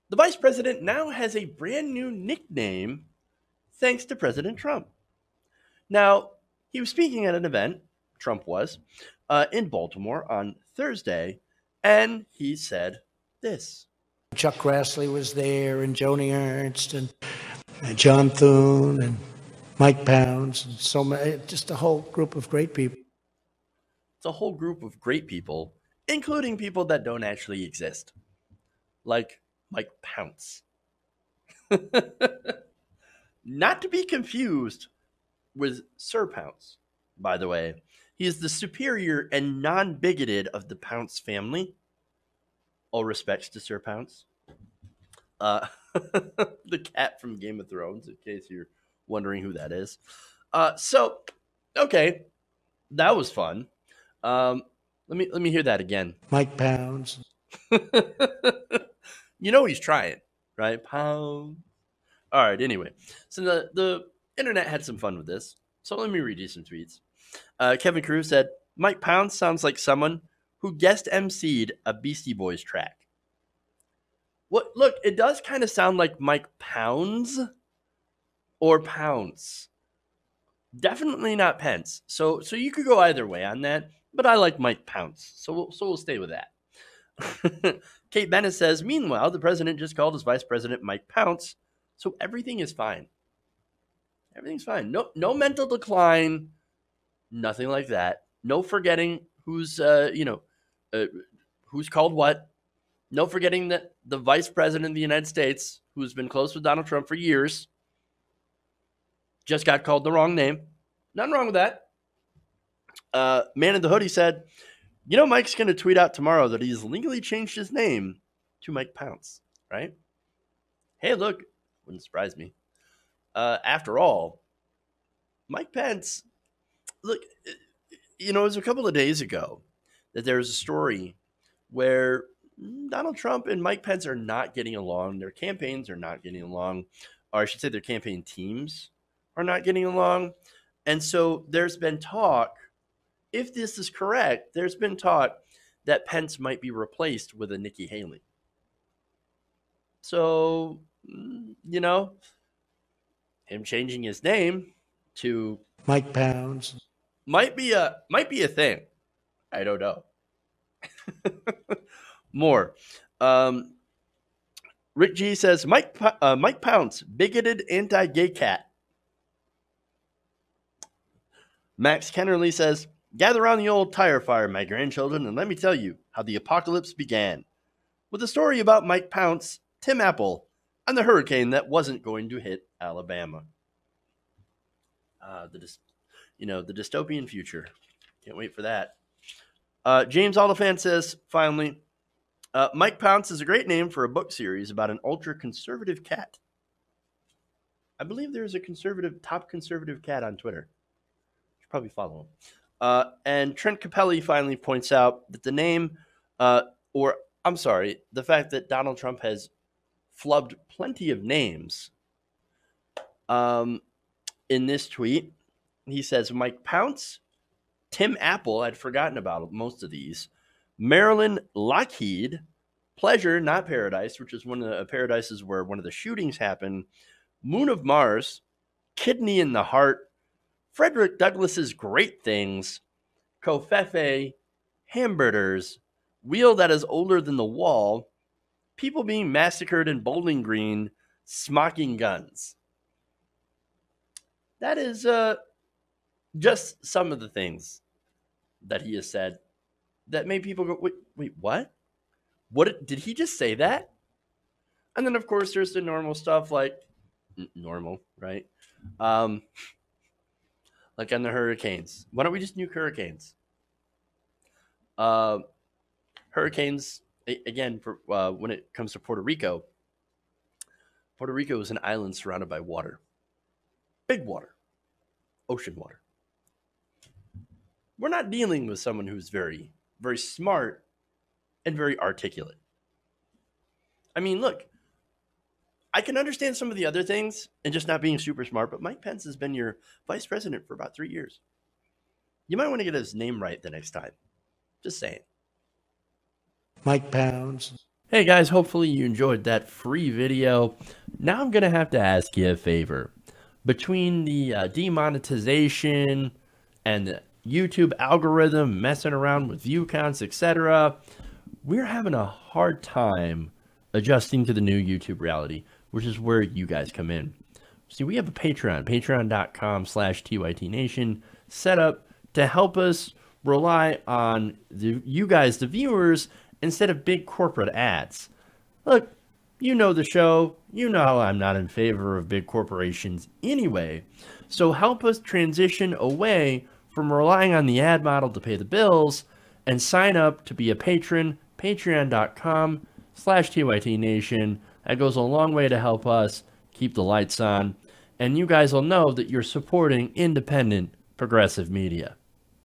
The vice president now has a brand new nickname thanks to President Trump. Now, he was speaking at an event, Trump was, in Baltimore on Thursday, and he said this. Chuck Grassley was there, and Joni Ernst, and John Thune, and Mike Pounds, and so many, just a whole group of great people. It's a whole group of great people, including people that don't actually exist, like Mike Pounce. Not to be confused with Sir Pounce, by the way. He is the superior and non bigoted of the Pounce family. All respects to Sir Pounce. The cat from Game of Thrones, in case you're wondering who that is. Okay, that was fun. Let me hear that again. Mike Pounds. You know he's trying, right? Pound. All right. Anyway, so the internet had some fun with this. So let me read you some tweets. Kevin Cruz said, Mike Pounds sounds like someone who guest emceed a Beastie Boys track. What? Look, it does kind of sound like Mike Pounds or Pounce. Definitely not Pence. So you could go either way on that, but I like Mike Pounce. So we'll stay with that. Kate Bennett says, meanwhile, the president just called his vice president Mike Pounce, so everything is fine. Everything's fine. No mental decline. Nothing like that. No forgetting who's called what. No forgetting that the vice president of the United States, who's been close with Donald Trump for years, just got called the wrong name. Nothing wrong with that. Man in the Hoodie said, Mike's going to tweet out tomorrow that he's legally changed his name to Mike Pounce, right? Hey, look, wouldn't surprise me. After all, Mike Pence, look, it was a couple of days ago that there was a story where Donald Trump and Mike Pence are not getting along. Their campaigns are not getting along, or I should say their campaign teams are not getting along. And so there's been talk, if this is correct, there's been talk that Pence might be replaced with a Nikki Haley. So, him changing his name to Mike Pounds might be a thing. I don't know. More. Rick G says Mike Pounce, bigoted anti-gay cat. Max Kennerly says, gather around the old tire fire, my grandchildren, and let me tell you how the apocalypse began. With a story about Mike Pounce, Tim Apple, and the hurricane that wasn't going to hit Alabama. The dystopian future. Can't wait for that. James Oliphant says, finally, Mike Pounce is a great name for a book series about an ultra-conservative cat. I believe there's a top conservative cat on Twitter. You should probably follow him. And Trent Capelli finally points out that the name, the fact that Donald Trump has flubbed plenty of names. In this tweet, he says Mike Pounce, Tim Apple, I'd forgotten about most of these, Marilyn Lockheed, Pleasure, Not Paradise, which is one of the paradises where one of the shootings happened, Moon of Mars, Kidney in the Heart, Frederick Douglass's Great Things, Covfefe, Hamburgers, Wheel That Is Older Than the Wall, People Being Massacred in Bowling Green, Smocking Guns. That is just some of the things that he has said that made people go, wait, what? What did he just say that? And then, of course, there's the normal stuff like normal, right? Like on the hurricanes. Why don't we just nuke hurricanes? Hurricanes, again, for when it comes to Puerto Rico is an island surrounded by water. Big water. Ocean water. We're not dealing with someone who's very, very smart and very articulate. I mean, look, I can understand some of the other things and just not being super smart, but Mike Pence has been your vice president for about 3 years. You might want to get his name right the next time. Just saying. Mike Pounds. Hey guys, hopefully you enjoyed that free video. Now I'm going to have to ask you a favor. Between the demonetization and the YouTube algorithm messing around with view counts, etc., we're having a hard time adjusting to the new YouTube reality, which is where you guys come in. See, we have a Patreon, patreon.com/TYTNation, set up to help us rely on you guys, the viewers, instead of big corporate ads. Look, you know the show. You know how I'm not in favor of big corporations anyway. So help us transition away from relying on the ad model to pay the bills and sign up to be a patron, patreon.com/TYTNation. That goes a long way to help us keep the lights on. And you guys will know that you're supporting independent progressive media.